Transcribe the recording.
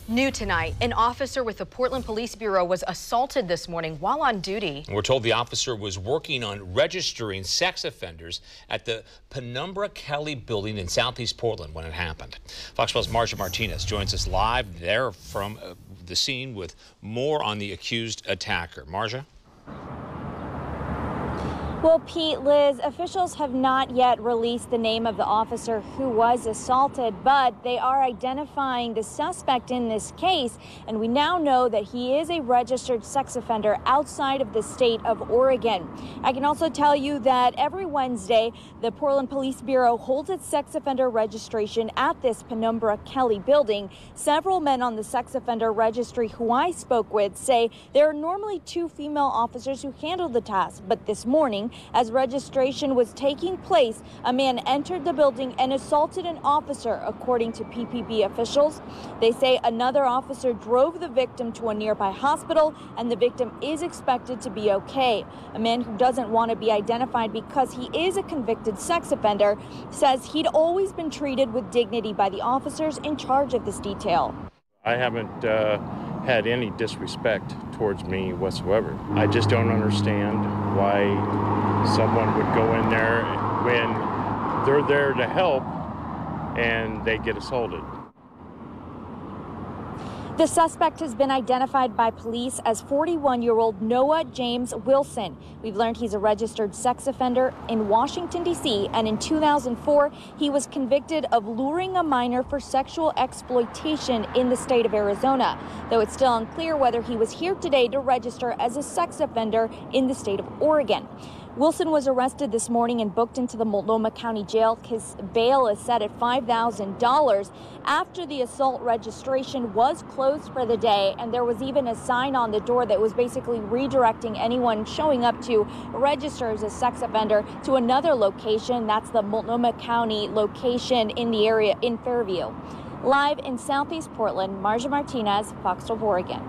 New tonight, an officer with the Portland Police Bureau was assaulted this morning while on duty. We're told the officer was working on registering sex offenders at the Penumbra Kelly building in Southeast Portland when it happened. Fox 12's Marcia Martinez joins us live there from the scene with more on the accused attacker. Marcia? Well, Pete, Liz, officials have not yet released the name of the officer who was assaulted, but they are identifying the suspect in this case, and we now know that he is a registered sex offender outside of the state of Oregon. I can also tell you that every Wednesday, the Portland Police Bureau holds its sex offender registration at this Penumbra Kelly building. Several men on the sex offender registry who I spoke with say there are normally 2 female officers who handle the task, but this morning, as registration was taking place, a man entered the building and assaulted an officer, according to PPB officials. They say another officer drove the victim to a nearby hospital, and the victim is expected to be okay. A man who doesn't want to be identified because he is a convicted sex offender says he'd always been treated with dignity by the officers in charge of this detail. I haven't had any disrespect towards me whatsoever. I just don't understand why someone would go in there when they're there to help and they get assaulted. The suspect has been identified by police as 41-year-old Noah James Wilson. We've learned he's a registered sex offender in Washington, D.C., and in 2004, he was convicted of luring a minor for sexual exploitation in the state of Arizona, though it's still unclear whether he was here today to register as a sex offender in the state of Oregon. Wilson was arrested this morning and booked into the Multnomah County Jail. His bail is set at $5,000 after the assault registration was closed for the day, and there was even a sign on the door that was basically redirecting anyone showing up to register as a sex offender to another location. That's the Multnomah County location in the area in Fairview. Live in Southeast Portland, Marcia Martinez, Fox 12 Oregon.